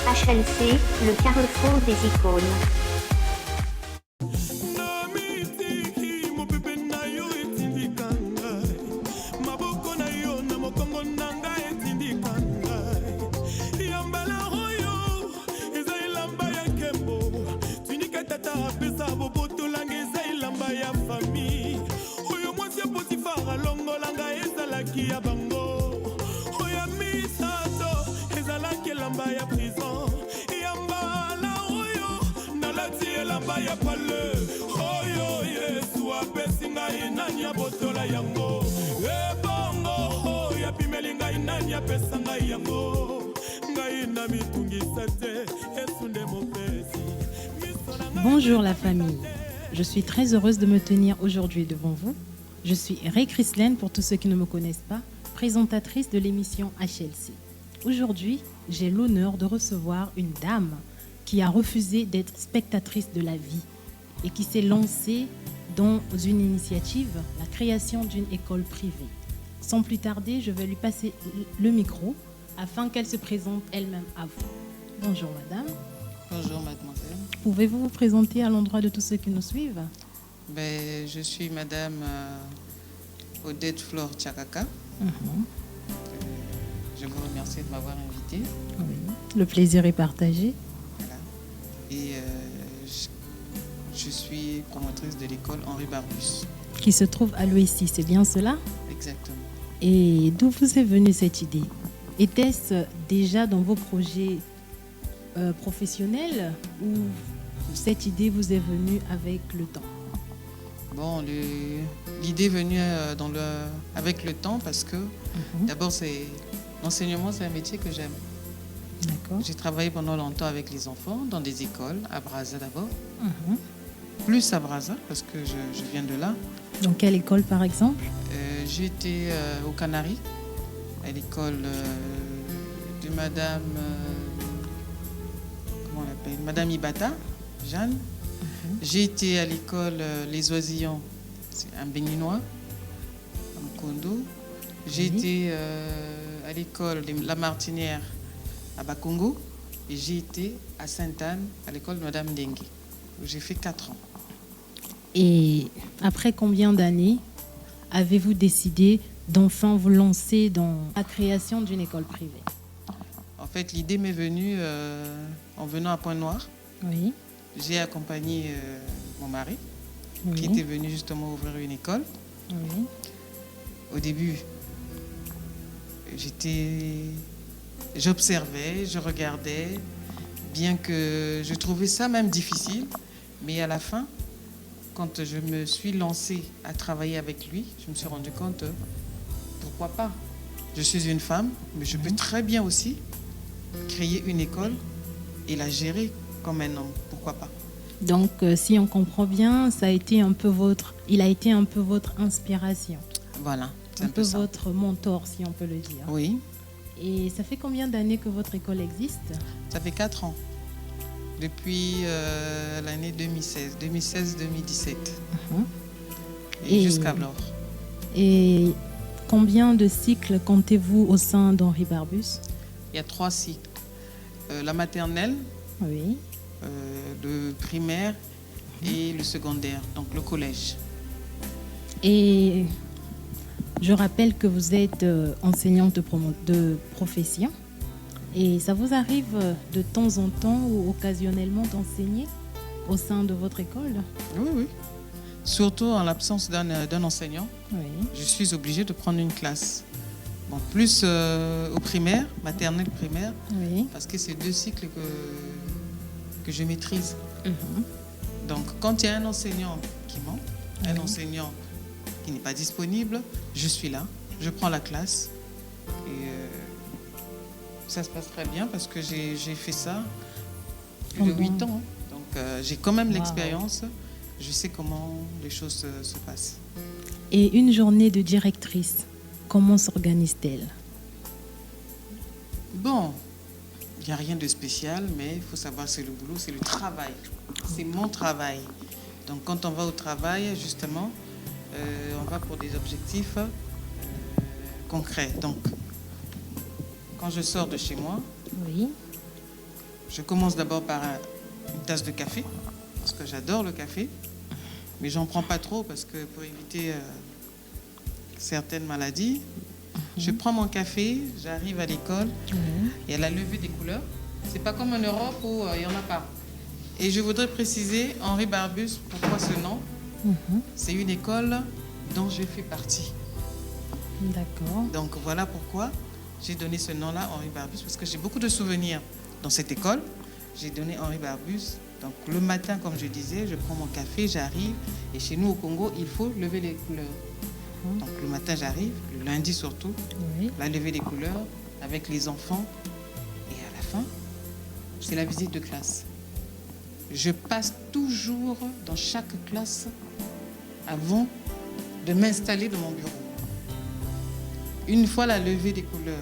HLC, le carrefour des icônes. Bonjour la famille, je suis très heureuse de me tenir aujourd'hui devant vous. Je suis Ray Chrislaine, pour tous ceux qui ne me connaissent pas, présentatrice de l'émission HLC. Aujourd'hui, j'ai l'honneur de recevoir une dame qui a refusé d'être spectatrice de la vie et qui s'est lancée dans une initiative, la création d'une école privée. Sans plus tarder, je vais lui passer le micro afin qu'elle se présente elle-même à vous. Bonjour madame. Bonjour mademoiselle. Pouvez-vous vous présenter à l'endroit de tous ceux qui nous suivent? Je suis madame Odette Flore Tchakaka. Je vous remercie de m'avoir invitée. Oui. Le plaisir est partagé. Voilà. Et je suis promotrice de l'école Henri Barbus. Qui se trouve à l'Ouessi, c'est bien cela? Exactement. Et d'où vous est venue cette idée? Était-ce déjà dans vos projets professionnels ou cette idée vous est venue avec le temps? Bon, l'idée est venue avec le temps parce que d'abord, l'enseignement, c'est un métier que j'aime. D'accord. J'ai travaillé pendant longtemps avec les enfants dans des écoles, à Brazza d'abord. Plus à Brazza parce que je viens de là. Dans quelle école par exemple? J'ai été aux Canaries, à l'école de Madame, comment on l'appelle, Madame Ibata, Jeanne. J'ai été à l'école Les Oisillons, c'est un béninois, à Mkondo. J'ai été à l'école de La Martinière, à Bakongo. Et j'ai été à Sainte-Anne, à l'école de Madame Dengue, où j'ai fait 4 ans. Et après combien d'années avez-vous décidé d'enfin vous lancer dans la création d'une école privée? En fait, l'idée m'est venue en venant à Pointe-Noire. Oui. J'ai accompagné mon mari, Oui. qui était venu justement ouvrir une école. Oui. Au début, j'observais, je regardais, bien que je trouvais ça même difficile. Mais à la fin, quand je me suis lancée à travailler avec lui, je me suis rendu compte, pourquoi pas? Je suis une femme, mais je peux très bien aussi créer une école et la gérer comme un homme. Pourquoi pas? Donc, si on comprend bien, il a été un peu votre inspiration. Voilà, c'est Un un peu peu ça. votre mentor, si on peut le dire. Oui, Et ça fait combien d'années que votre école existe? ça fait 4 ans. Depuis l'année 2016-2017. Et jusqu'à alors. Et combien de cycles comptez-vous au sein d'Henri Barbus? Il y a 3 cycles. La maternelle, Oui. le primaire et le secondaire, donc le collège. Et je rappelle que vous êtes enseignante de profession. Et ça vous arrive de temps en temps ou occasionnellement d'enseigner au sein de votre école? Oui, oui. Surtout en l'absence d'un enseignant, Oui. je suis obligée de prendre une classe. Bon, plus au primaire, maternelle primaire, Oui. parce que c'est 2 cycles que je maîtrise. Donc, quand il y a un enseignant qui manque, un enseignant qui n'est pas disponible, je suis là, je prends la classe et ça se passe très bien parce que j'ai fait ça plus de 8 ans. Donc, j'ai quand même l'expérience, je sais comment les choses se passent. Et une journée de directrice, comment s'organise-t-elle? Bon, il n'y a rien de spécial, mais il faut savoir c'est le boulot, c'est le travail. C'est mon travail. Donc quand on va au travail, justement, on va pour des objectifs concrets. Donc, quand je sors de chez moi, Oui. Je commence d'abord par une tasse de café, parce que j'adore le café. Mais j'en prends pas trop, parce que pour éviter certaines maladies. Je prends mon café, j'arrive à l'école, il y a la levée des couleurs. C'est pas comme en Europe où il n'y en a pas. Et je voudrais préciser, Henri Barbus, pourquoi ce nom? C'est une école dont je fais partie. D'accord. Donc voilà pourquoi j'ai donné ce nom-là, Henri Barbus, parce que j'ai beaucoup de souvenirs dans cette école. J'ai donné Henri Barbus. Donc le matin, comme je disais, je prends mon café, j'arrive. Et chez nous au Congo, il faut lever les couleurs. Donc le matin, j'arrive, le lundi surtout, la levée des couleurs avec les enfants. Et à la fin, c'est la visite de classe. Je passe toujours dans chaque classe avant de m'installer dans mon bureau. Une fois la levée des couleurs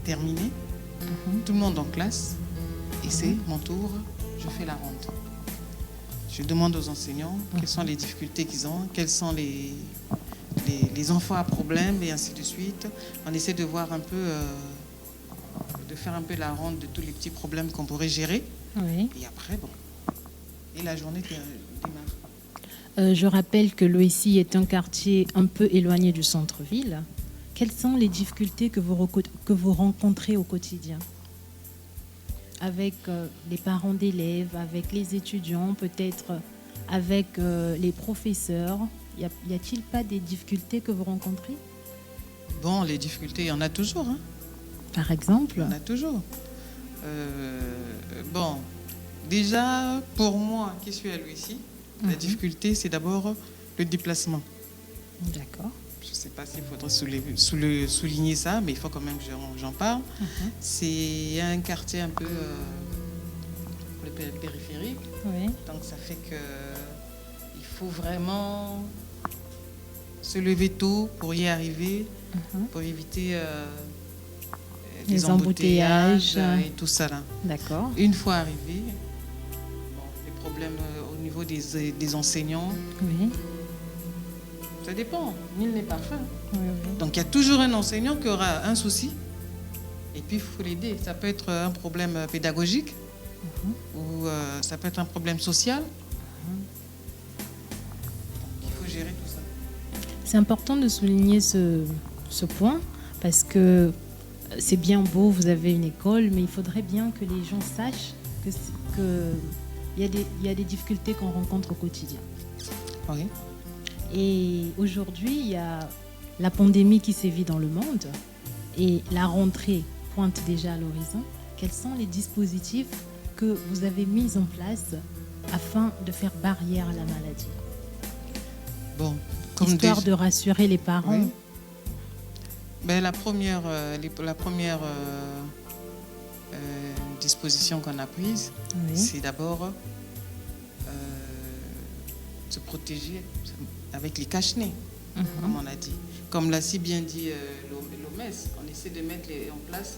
terminée, tout le monde en classe, et c'est mon tour, je fais la ronde. Je demande aux enseignants quelles sont les difficultés qu'ils ont, quels sont les enfants à problème, et ainsi de suite. On essaie de voir un peu, de faire un peu la ronde de tous les petits problèmes qu'on pourrait gérer. Et après, bon, et la journée démarre. Je rappelle que l'OECI est un quartier un peu éloigné du centre-ville. Quelles sont les difficultés que vous rencontrez au quotidien avec les parents d'élèves, avec les étudiants, peut-être avec les professeurs? Y a-t-il pas des difficultés que vous rencontrez? Bon, les difficultés, il y en a toujours. Hein. Par exemple? Il y en a toujours. Bon, déjà, pour moi qui suis à l'OECI, la difficulté, c'est d'abord le déplacement. D'accord. Je ne sais pas s'il faudrait souligner ça, mais il faut quand même que j'en parle. C'est un quartier un peu périphérique. Donc ça fait qu'il faut vraiment se lever tôt pour y arriver, pour éviter les embouteillages et tout ça là. D'accord. Une fois arrivé, les problèmes au niveau des enseignants. Ça dépend, nul n'est parfait. Donc il y a toujours un enseignant qui aura un souci et puis il faut l'aider. Ça peut être un problème pédagogique ou ça peut être un problème social. Donc, il faut gérer tout ça. C'est important de souligner ce point parce que c'est bien beau, vous avez une école, mais il faudrait bien que les gens sachent qu'il y a des difficultés qu'on rencontre au quotidien. Oui. Et aujourd'hui, il y a la pandémie qui sévit dans le monde et la rentrée pointe déjà à l'horizon. Quels sont les dispositifs que vous avez mis en place afin de faire barrière à la maladie? Bon, histoire de rassurer les parents. Oui. Ben, la première disposition qu'on a prise, c'est d'abord se protéger avec les cache-nez, comme on a dit. Comme l'a si bien dit l'OMS, on essaie de mettre en place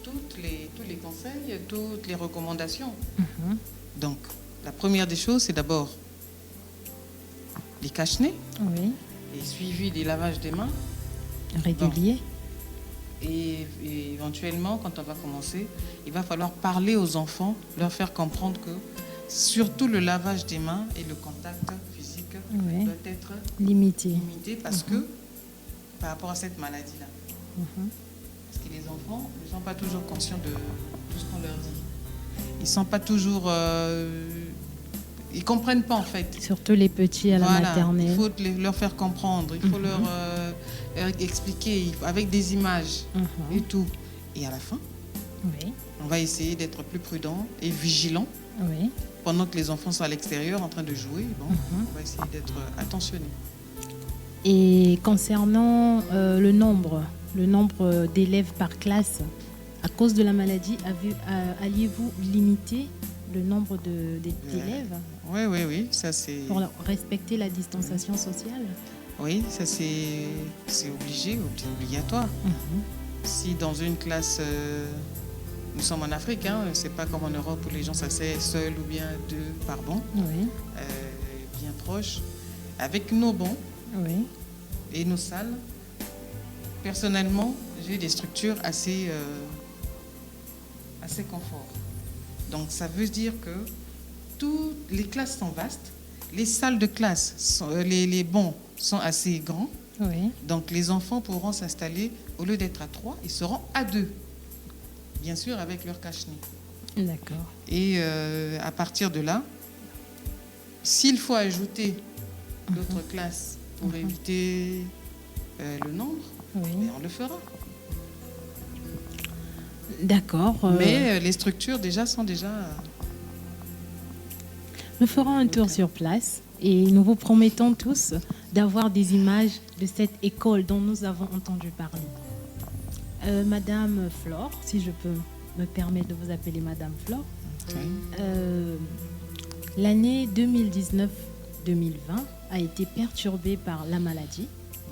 tous les conseils, toutes les recommandations. Donc, la première des choses, c'est d'abord les cache-nez, et suivi des lavages des mains. Réguliers. Et éventuellement, quand on va commencer, il va falloir parler aux enfants, leur faire comprendre que surtout le lavage des mains et le contact physique doit être limité parce que par rapport à cette maladie-là. Parce que les enfants ne sont pas toujours conscients de tout ce qu'on leur dit. Ils ne sont pas toujours... ils ne comprennent pas en fait. Surtout les petits à la maternelle. Il faut leur faire comprendre, il faut leur expliquer avec des images et tout. Et à la fin, on va essayer d'être plus prudent et vigilant. Pendant que les enfants sont à l'extérieur en train de jouer, on va essayer d'être attentionné. Et concernant le nombre d'élèves par classe, à cause de la maladie, alliez-vous limiter le nombre d'élèves? Oui, ça c'est... Pour respecter la distanciation sociale? Oui, ça c'est obligé, c'est obligatoire. Si dans une classe... nous sommes en Afrique, hein, c'est pas comme en Europe où les gens s'asseyent seuls ou bien deux par banc, bien proches. Avec nos bancs et nos salles, personnellement, j'ai des structures assez confort. Donc ça veut dire que toutes les classes sont vastes, les salles de classe, les bancs sont assez grands. Oui. Donc les enfants pourront s'installer, au lieu d'être à 3, ils seront à 2. Bien sûr avec leur cache-nez. D'accord. Et à partir de là, s'il faut ajouter d'autres classes pour éviter le nombre, Oui. ben, on le fera. D'accord. Mais les structures déjà sont déjà... Nous ferons un tour sur place et nous vous promettons tous d'avoir des images de cette école dont nous avons entendu parler. Madame Flore, si je peux me permettre de vous appeler Madame Flore, l'année 2019-2020 a été perturbée par la maladie,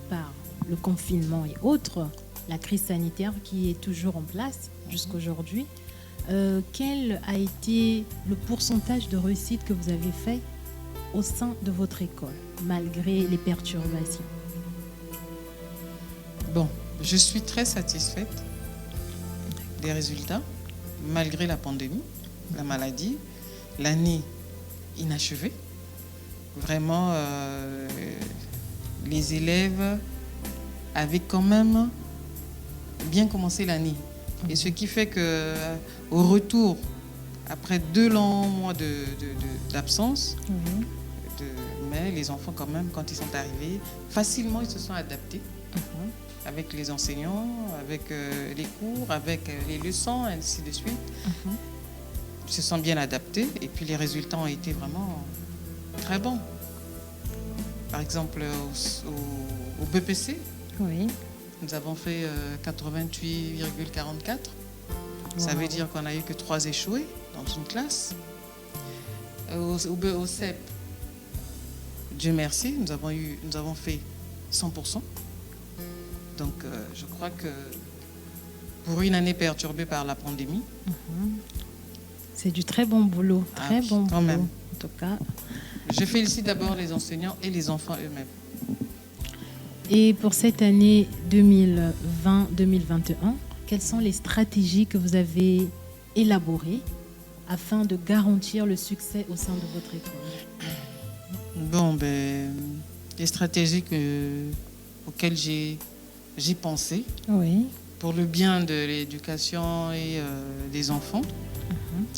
par le confinement et autres, la crise sanitaire qui est toujours en place jusqu'à aujourd'hui. Quel a été le pourcentage de réussite que vous avez fait au sein de votre école, malgré les perturbations? Bon, je suis très satisfaite des résultats, malgré la pandémie, la maladie, l'année inachevée. Vraiment, les élèves avaient quand même bien commencé l'année. Et ce qui fait qu'au retour, après 2 longs mois d'absence, mais les enfants quand même, quand ils sont arrivés, facilement ils se sont adaptés avec les enseignants, avec les cours, avec les leçons, ainsi de suite. Ils se sont bien adaptés et puis les résultats ont été vraiment très bons. Par exemple, au BPC, Oui. nous avons fait 88,44. Ça veut dire qu'on n'a eu que 3 échoués dans une classe. Au CEP, Dieu merci, nous avons fait 100%. Donc, je crois que pour une année perturbée par la pandémie... C'est du très bon boulot, très bon boulot. Même. En tout cas. Je félicite d'abord les enseignants et les enfants eux-mêmes. Et pour cette année 2020-2021, quelles sont les stratégies que vous avez élaborées afin de garantir le succès au sein de votre école? Bon, ben, les stratégies auxquelles j'ai pensé Oui. pour le bien de l'éducation et des enfants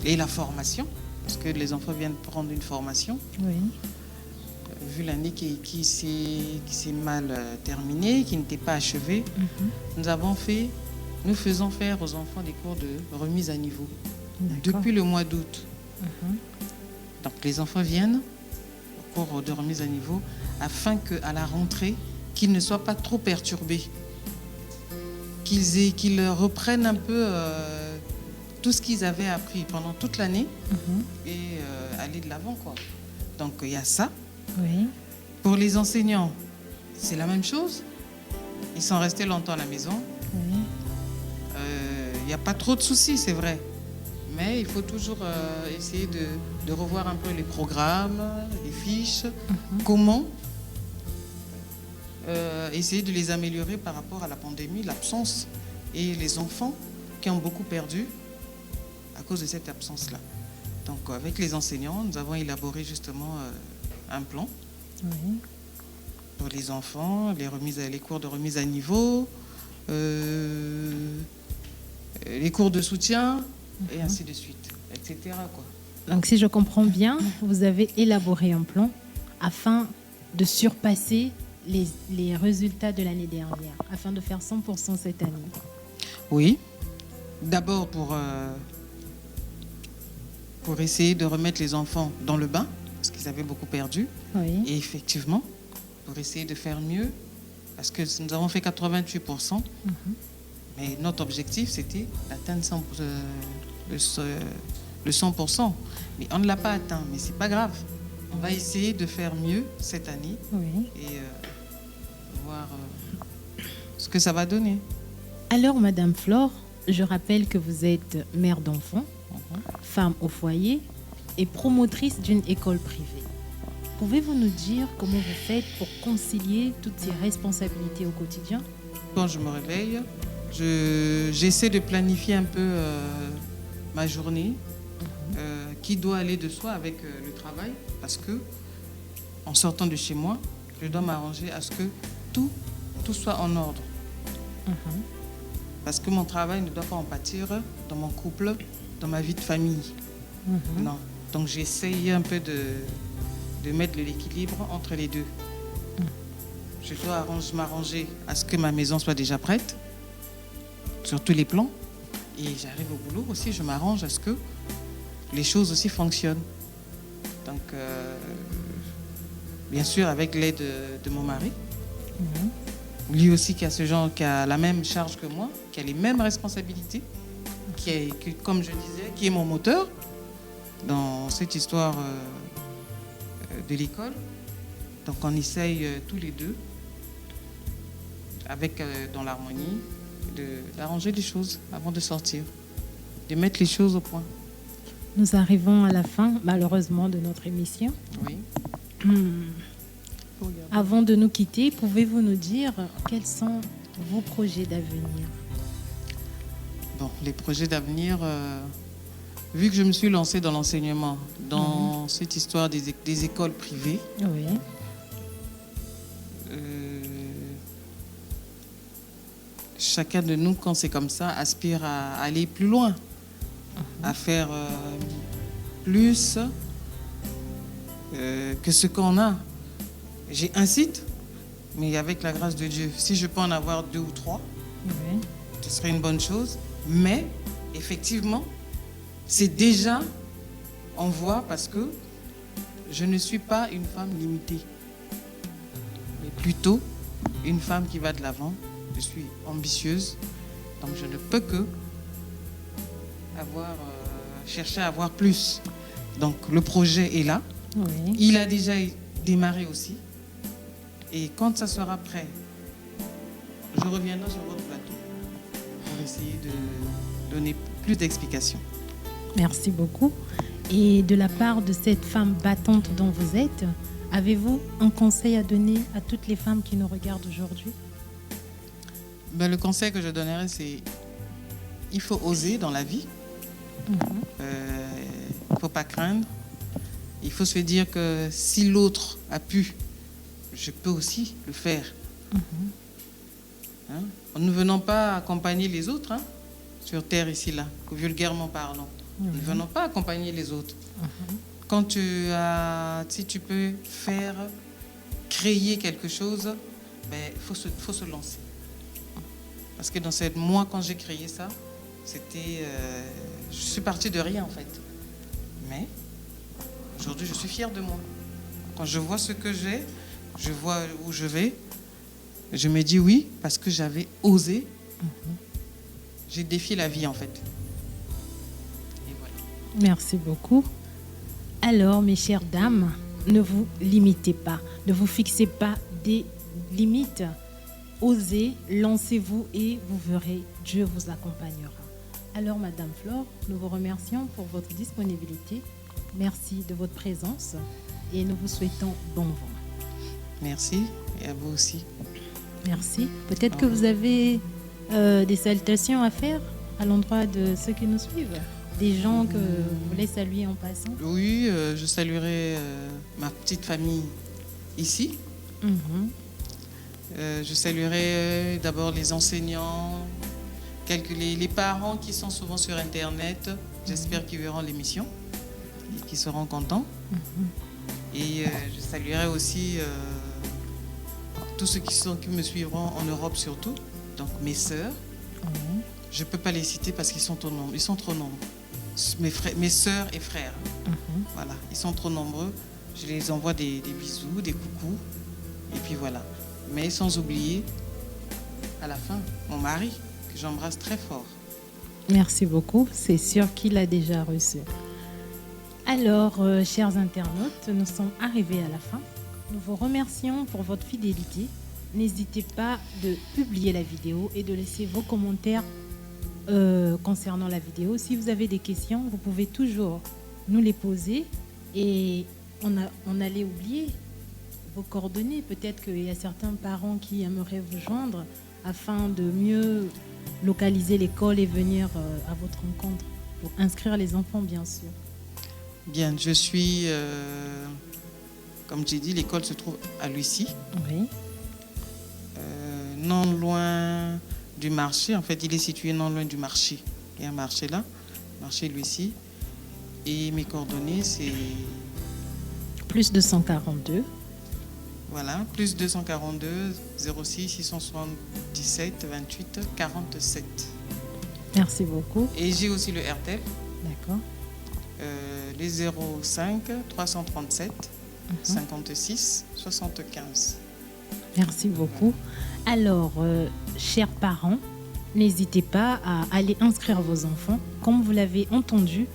et la formation, parce que les enfants viennent prendre une formation. Oui. Vu l'année qui s'est mal terminée, qui n'était pas achevée, nous faisons faire aux enfants des cours de remise à niveau depuis le mois d'août. Donc les enfants viennent au cours de remise à niveau afin qu'à la rentrée, qu'ils ne soient pas trop perturbés, qu'ils reprennent un peu tout ce qu'ils avaient appris pendant toute l'année et aller de l'avant, quoi. Donc il y a ça. Oui. Pour les enseignants, c'est la même chose. Ils sont restés longtemps à la maison. Oui. Il n'y a pas trop de soucis, c'est vrai. Mais il faut toujours essayer de revoir un peu les programmes, les fiches, comment essayer de les améliorer par rapport à la pandémie, l'absence et les enfants qui ont beaucoup perdu à cause de cette absence-là. Donc avec les enseignants, nous avons élaboré justement un plan pour les enfants, les cours de remise à niveau, les cours de soutien, et ainsi de suite, etc., quoi. Donc si je comprends bien, vous avez élaboré un plan afin de surpasser les résultats de l'année dernière, afin de faire 100% cette année. Oui, d'abord pour essayer de remettre les enfants dans le bain, parce qu'ils avaient beaucoup perdu. Oui. Et effectivement, pour essayer de faire mieux, parce que nous avons fait 88%, mais notre objectif, c'était d'atteindre le 100%. Mais on ne l'a pas atteint, mais ce n'est pas grave. On va essayer de faire mieux cette année et voir ce que ça va donner. Alors, Madame Flore, je rappelle que vous êtes mère d'enfants, femme au foyer et promotrice d'une école privée. Pouvez-vous nous dire comment vous faites pour concilier toutes ces responsabilités au quotidien? Quand je me réveille, j'essaie de planifier un peu ma journée qui doit aller de soi avec le travail, parce que en sortant de chez moi, je dois m'arranger à ce que tout soit en ordre. Parce que mon travail ne doit pas en pâtir dans mon couple, dans ma vie de famille. Non. Donc j'essaye un peu de mettre l'équilibre entre les deux. Je dois m'arranger à ce que ma maison soit déjà prête, sur tous les plans. Et j'arrive au boulot aussi, je m'arrange à ce que les choses aussi fonctionnent. Donc, bien sûr, avec l'aide de mon mari. Lui aussi qui a la même charge que moi, qui a les mêmes responsabilités, qui, comme je disais, qui est mon moteur dans cette histoire de l'école. Donc on essaye tous les deux, avec dans l'harmonie, d'arranger les choses avant de sortir, de mettre les choses au point. Nous arrivons à la fin, malheureusement, de notre émission. Oui. Avant de nous quitter, pouvez-vous nous dire quels sont vos projets d'avenir? Bon, les projets d'avenir, vu que je me suis lancée dans l'enseignement, dans cette histoire des écoles privées, Oui. Chacun de nous, quand c'est comme ça, aspire à aller plus loin, à faire plus que ce qu'on a. J'ai un site, mais avec la grâce de Dieu, si je peux en avoir 2 ou 3, Oui. ce serait une bonne chose. Mais effectivement, c'est déjà en voie parce que je ne suis pas une femme limitée, mais plutôt une femme qui va de l'avant. Je suis ambitieuse, donc je ne peux que chercher à avoir plus. Donc le projet est là. Oui. Il a déjà démarré aussi. Et quand ça sera prêt, je reviendrai sur votre plateau pour essayer de donner plus d'explications. Merci beaucoup. Et de la part de cette femme battante dont vous êtes, avez-vous un conseil à donner à toutes les femmes qui nous regardent aujourd'hui? Le conseil que je donnerais, c'est il faut oser dans la vie. Il ne faut pas craindre. Il faut se dire que si l'autre a pu, je peux aussi le faire. En ne venant pas accompagner les autres sur terre ici, là, vulgairement parlant. Ne venons pas accompagner les autres. Quand si tu peux créer quelque chose, faut se lancer. Parce que moi, quand j'ai créé ça, je suis partie de rien en fait. Mais aujourd'hui, je suis fière de moi. Quand je vois ce que j'ai, je vois où je vais, je me dis oui, parce que j'avais osé. J'ai défié la vie en fait. Et voilà. Merci beaucoup. Alors, mes chères dames, ne vous limitez pas, ne vous fixez pas des limites. Osez, lancez-vous et vous verrez, Dieu vous accompagnera. Alors, Madame Flore, nous vous remercions pour votre disponibilité. Merci de votre présence et nous vous souhaitons bon vent. Merci et à vous aussi. Merci. Peut-être que vous avez des salutations à faire à l'endroit de ceux qui nous suivent, des gens que vous voulez saluer en passant. Oui, je saluerai ma petite famille ici. Je saluerai d'abord les enseignants, les parents qui sont souvent sur Internet. J'espère qu'ils verront l'émission et qu'ils seront contents. Et je saluerai aussi tous ceux qui me suivront en Europe surtout. Donc mes sœurs. Je ne peux pas les citer parce qu'ils sont trop nombreux. Ils sont trop nombreux. Mes sœurs et frères. Voilà, ils sont trop nombreux. Je les envoie des bisous, des coucous. Et puis voilà. Mais sans oublier, à la fin, mon mari, que j'embrasse très fort. Merci beaucoup. C'est sûr qu'il a déjà reçu. Alors, chers internautes, nous sommes arrivés à la fin. Nous vous remercions pour votre fidélité. N'hésitez pas de publier la vidéo et de laisser vos commentaires concernant la vidéo. Si vous avez des questions, vous pouvez toujours nous les poser. Et on allait oublier vos coordonnées. Peut-être qu'il y a certains parents qui aimeraient vous joindre afin de mieux localiser l'école et venir à votre rencontre pour inscrire les enfants, bien sûr. Bien, je suis, comme j'ai dit, l'école se trouve à Lucie, Oui. non loin du marché. En fait, il est situé non loin du marché. Il y a un marché là, marché Lucie. Et mes coordonnées, c'est Plus 242. voilà, plus 242 06 677 28 47. Merci beaucoup. Et j'ai aussi le RTL, D'accord. les 05 337 56 75. Merci beaucoup. Alors, chers parents, n'hésitez pas à aller inscrire vos enfants. Comme vous l'avez entendu,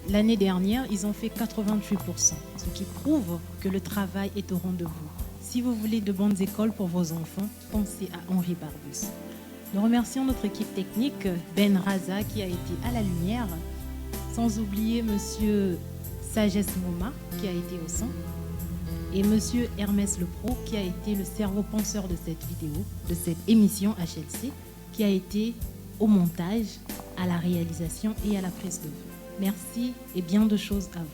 l'année dernière, ils ont fait 88%, ce qui prouve que le travail est au rendez-vous. Si vous voulez de bonnes écoles pour vos enfants, pensez à Henri Barbus. Nous remercions notre équipe technique, Ben Raza, qui a été à la lumière, sans oublier Monsieur Sagesse Moma, qui a été au son, et Monsieur Hermès Lepro, qui a été le cerveau penseur de cette vidéo, de cette émission HLC, qui a été au montage, à la réalisation et à la prise de vue. Merci et bien de choses à vous.